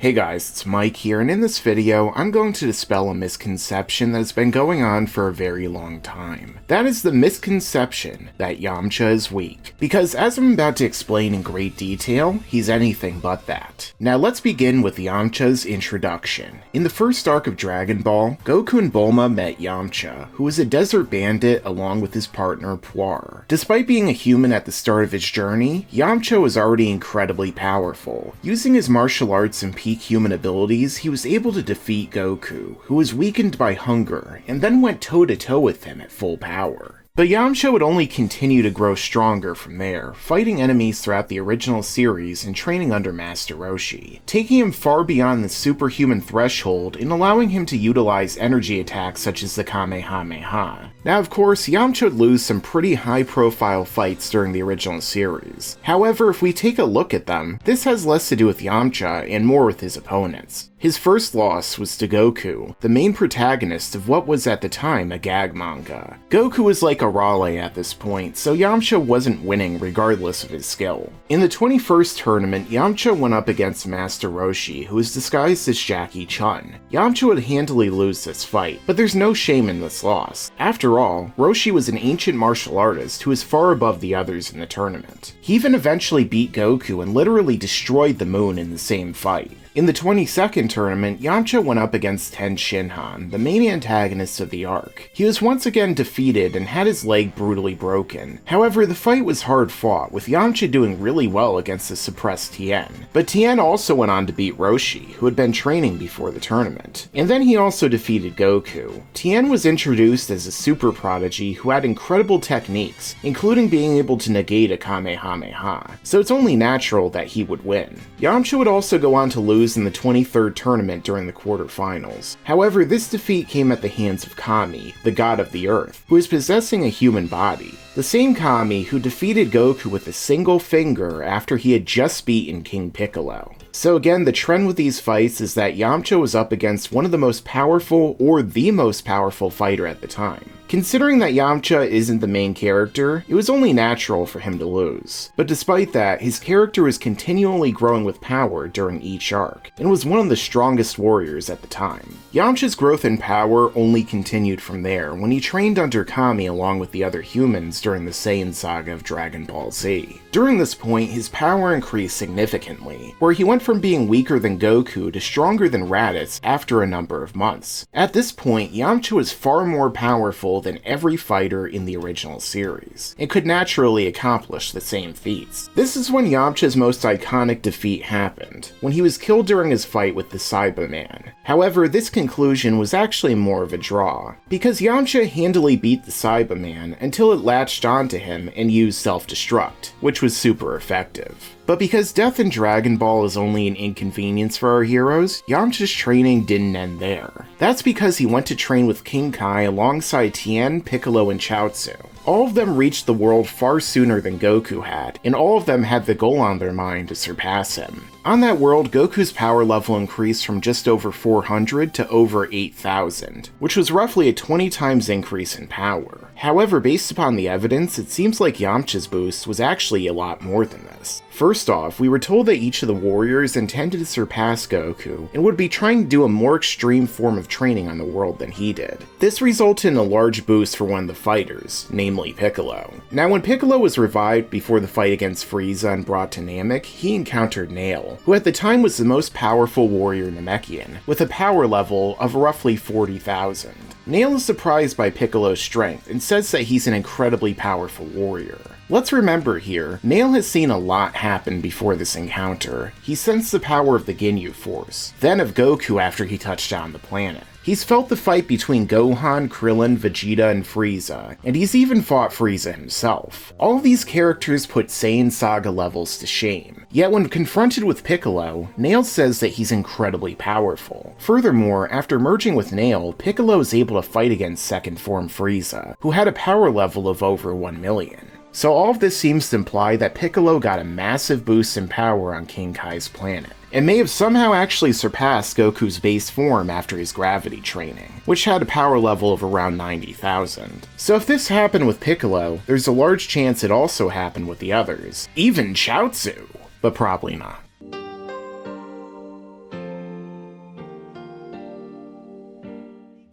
Hey guys, it's Mike here, and in this video, I'm going to dispel a misconception that has been going on for a very long time. That is the misconception that Yamcha is weak, because as I'm about to explain in great detail, he's anything but that. Now let's begin with Yamcha's introduction. In the first arc of Dragon Ball, Goku and Bulma met Yamcha, who was a desert bandit along with his partner Puar. Despite being a human at the start of his journey, Yamcha was already incredibly powerful. Using his martial arts and peak human abilities, he was able to defeat Goku, who was weakened by hunger, and then went toe-to-toe with him at full power. But Yamcha would only continue to grow stronger from there, fighting enemies throughout the original series and training under Master Roshi, taking him far beyond the superhuman threshold and allowing him to utilize energy attacks such as the Kamehameha. Now of course, Yamcha would lose some pretty high-profile fights during the original series. However, if we take a look at them, this has less to do with Yamcha and more with his opponents. His first loss was to Goku, the main protagonist of what was at the time a gag manga. Goku was like a Raleigh at this point, so Yamcha wasn't winning regardless of his skill. In the 21st tournament, Yamcha went up against Master Roshi, who was disguised as Jackie Chun. Yamcha would handily lose this fight, but there's no shame in this loss. After all, Roshi was an ancient martial artist who was far above the others in the tournament. He even eventually beat Goku and literally destroyed the moon in the same fight. In the 22nd tournament, Yamcha went up against Ten Shinhan, the main antagonist of the arc. He was once again defeated and had his leg brutally broken. However, the fight was hard fought, with Yamcha doing really well against the suppressed Tien. But Tien also went on to beat Roshi, who had been training before the tournament. And then he also defeated Goku. Tien was introduced as a super prodigy who had incredible techniques, including being able to negate a Kamehameha, so it's only natural that he would win. Yamcha would also go on to lose in the 23rd tournament during the quarterfinals. However, this defeat came at the hands of Kami, the god of the earth, who is possessing a human body. The same Kami who defeated Goku with a single finger after he had just beaten King Piccolo. So again, the trend with these fights is that Yamcha was up against one of the most powerful or the most powerful fighter at the time. Considering that Yamcha isn't the main character, it was only natural for him to lose. But despite that, his character was continually growing with power during each arc, and was one of the strongest warriors at the time. Yamcha's growth in power only continued from there when he trained under Kami along with the other humans during the Saiyan saga of Dragon Ball Z. During this point, his power increased significantly, where he went from being weaker than Goku to stronger than Raditz after a number of months. At this point, Yamcha was far more powerful than every fighter in the original series, and could naturally accomplish the same feats. This is when Yamcha's most iconic defeat happened, when he was killed during his fight with the Cyberman. However, this conclusion was actually more of a draw, because Yamcha handily beat the Cyberman until it latched onto him and used self-destruct, which was super effective. But because death in Dragon Ball is only an inconvenience for our heroes, Yamcha's training didn't end there. That's because he went to train with King Kai alongside Tien, Piccolo, and Chaozu. All of them reached the world far sooner than Goku had, and all of them had the goal on their mind to surpass him. On that world, Goku's power level increased from just over 400 to over 8,000, which was roughly a 20 times increase in power. However, based upon the evidence, it seems like Yamcha's boost was actually a lot more than this. First off, we were told that each of the warriors intended to surpass Goku, and would be trying to do a more extreme form of training on the world than he did. This resulted in a large boost for one of the fighters, namely Piccolo. Now when Piccolo was revived before the fight against Frieza and brought to Namek, he encountered Nail, who at the time was the most powerful warrior Namekian, with a power level of roughly 40,000. Nail is surprised by Piccolo's strength and says that he's an incredibly powerful warrior. Let's remember here, Nail has seen a lot happen before this encounter. He sensed the power of the Ginyu Force, then of Goku after he touched down the planet. He's felt the fight between Gohan, Krillin, Vegeta, and Frieza, and he's even fought Frieza himself. All of these characters put Saiyan Saga levels to shame. Yet when confronted with Piccolo, Nail says that he's incredibly powerful. Furthermore, after merging with Nail, Piccolo is able to fight against second form Frieza, who had a power level of over 1 million. So all of this seems to imply that Piccolo got a massive boost in power on King Kai's planet, and may have somehow actually surpassed Goku's base form after his gravity training, which had a power level of around 90,000. So if this happened with Piccolo, there's a large chance it also happened with the others, even Chaozu, but probably not.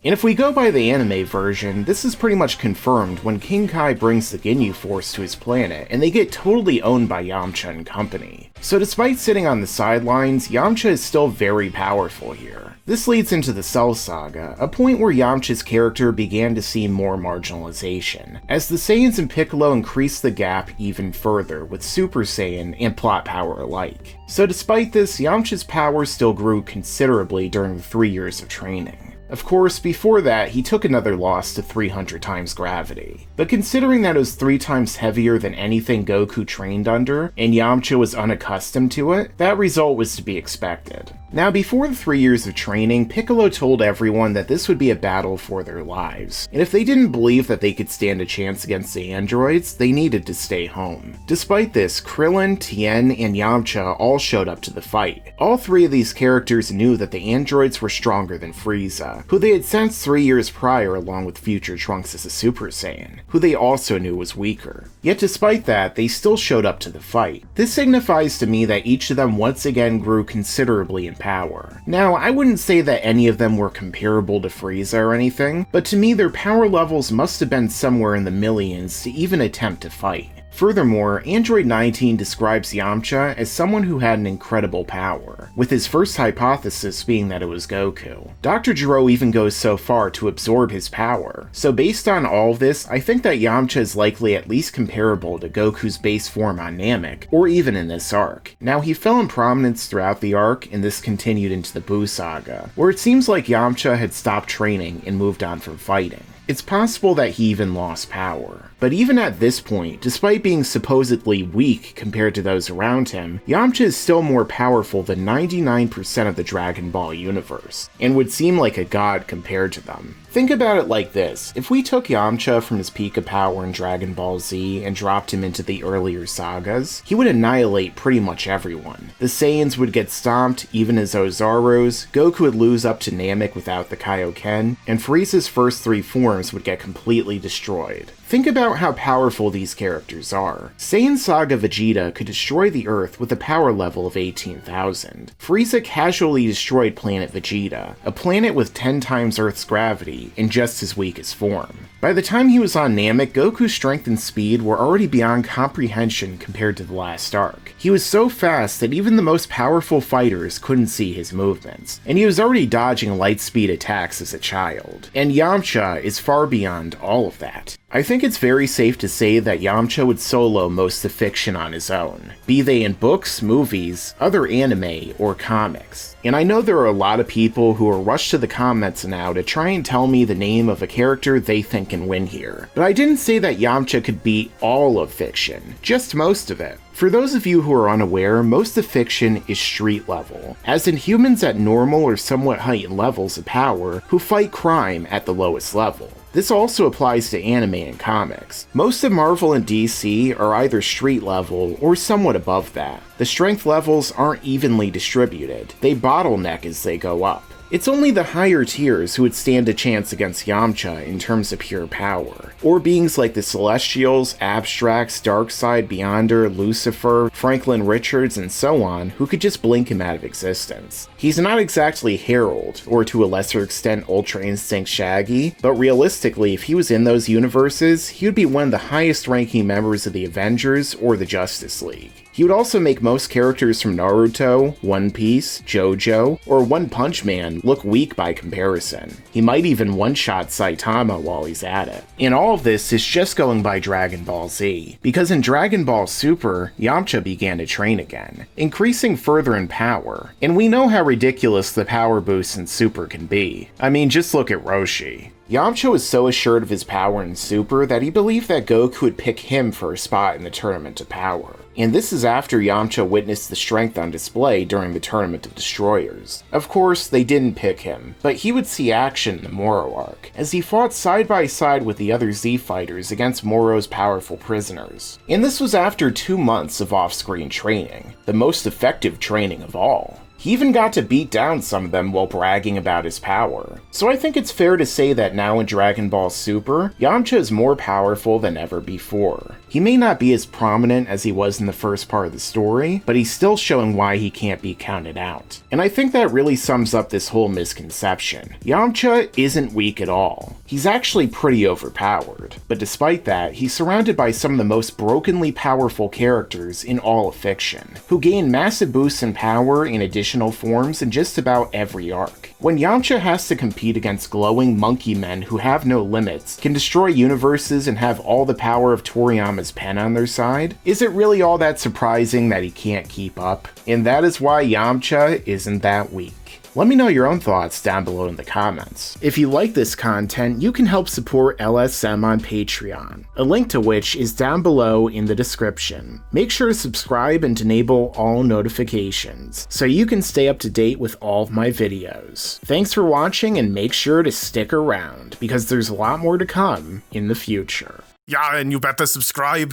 And if we go by the anime version, this is pretty much confirmed when King Kai brings the Ginyu Force to his planet, and they get totally owned by Yamcha and company. So despite sitting on the sidelines, Yamcha is still very powerful here. This leads into the Cell Saga, a point where Yamcha's character began to see more marginalization, as the Saiyans and Piccolo increased the gap even further with Super Saiyan and plot power alike. So despite this, Yamcha's power still grew considerably during the 3 years of training. Of course, before that, he took another loss to 300 times gravity. But considering that it was 3 times heavier than anything Goku trained under, and Yamcha was unaccustomed to it, that result was to be expected. Now, before the 3 years of training, Piccolo told everyone that this would be a battle for their lives, and if they didn't believe that they could stand a chance against the androids, they needed to stay home. Despite this, Krillin, Tien, and Yamcha all showed up to the fight. All 3 of these characters knew that the androids were stronger than Frieza, who they had sensed 3 years prior along with future Trunks as a Super Saiyan, who they also knew was weaker. Yet despite that, they still showed up to the fight. This signifies to me that each of them once again grew considerably in power. Now, I wouldn't say that any of them were comparable to Frieza or anything, but to me their power levels must have been somewhere in the millions to even attempt to fight. Furthermore, Android 19 describes Yamcha as someone who had an incredible power, with his first hypothesis being that it was Goku. Dr. Gero even goes so far to absorb his power, so based on all of this, I think that Yamcha is likely at least comparable to Goku's base form on Namek, or even in this arc. Now, he fell in prominence throughout the arc, and this continued into the Buu Saga, where it seems like Yamcha had stopped training and moved on from fighting. It's possible that he even lost power. But even at this point, despite being supposedly weak compared to those around him, Yamcha is still more powerful than 99% of the Dragon Ball universe, and would seem like a god compared to them. Think about it like this: if we took Yamcha from his peak of power in Dragon Ball Z and dropped him into the earlier sagas, he would annihilate pretty much everyone. The Saiyans would get stomped, even as Ozaru's, Goku would lose up to Namek without the Kaioken, and Frieza's first 3 forms would get completely destroyed. Think about how powerful these characters are. Saiyan Saga Vegeta could destroy the Earth with a power level of 18,000. Frieza casually destroyed planet Vegeta, a planet with 10 times Earth's gravity, in just his weakest form. By the time he was on Namek, Goku's strength and speed were already beyond comprehension compared to the last arc. He was so fast that even the most powerful fighters couldn't see his movements, and he was already dodging light speed attacks as a child. And Yamcha is far beyond all of that. I think it's very safe to say that Yamcha would solo most of fiction on his own, be they in books, movies, other anime, or comics. And I know there are a lot of people who are rushed to the comments now to try and tell me the name of a character they think can win here. But I didn't say that Yamcha could beat all of fiction, just most of it. For those of you who are unaware, most of fiction is street level, as in humans at normal or somewhat heightened levels of power who fight crime at the lowest level. This also applies to anime and comics. Most of Marvel and DC are either street level or somewhat above that. The strength levels aren't evenly distributed, they bottleneck as they go up. It's only the higher tiers who would stand a chance against Yamcha in terms of pure power, or beings like the Celestials, Abstracts, Darkseid, Beyonder, Lucifer, Franklin Richards, and so on, who could just blink him out of existence. He's not exactly Herald, or to a lesser extent Ultra Instinct Shaggy, but realistically, if he was in those universes, he would be one of the highest ranking members of the Avengers or the Justice League. He would also make most characters from Naruto, One Piece, JoJo, or One Punch Man look weak by comparison. He might even one-shot Saitama while he's at it. And all of this is just going by Dragon Ball Z, because in Dragon Ball Super, Yamcha began to train again, increasing further in power, and we know how ridiculous the power boosts in Super can be. I mean, just look at Roshi. Yamcha was so assured of his power in Super that he believed that Goku would pick him for a spot in the Tournament of Power. And this is after Yamcha witnessed the strength on display during the Tournament of Destroyers. Of course, they didn't pick him, but he would see action in the Moro arc, as he fought side by side with the other Z fighters against Moro's powerful prisoners. And this was after 2 months of off-screen training, the most effective training of all. He even got to beat down some of them while bragging about his power. So I think it's fair to say that now in Dragon Ball Super, Yamcha is more powerful than ever before. He may not be as prominent as he was in the first part of the story, but he's still showing why he can't be counted out. And I think that really sums up this whole misconception. Yamcha isn't weak at all. He's actually pretty overpowered, but despite that, he's surrounded by some of the most brokenly powerful characters in all of fiction, who gain massive boosts in power in additional forms in just about every arc. When Yamcha has to compete against glowing monkey men who have no limits, can destroy universes, and have all the power of Toriyama's pen on their side, is it really all that surprising that he can't keep up? And that is why Yamcha isn't that weak. Let me know your own thoughts down below in the comments. If you like this content, you can help support LSM on Patreon, a link to which is down below in the description. Make sure to subscribe and enable all notifications, so you can stay up to date with all of my videos. Thanks for watching, and make sure to stick around, because there's a lot more to come in the future. Yeah, and you better subscribe.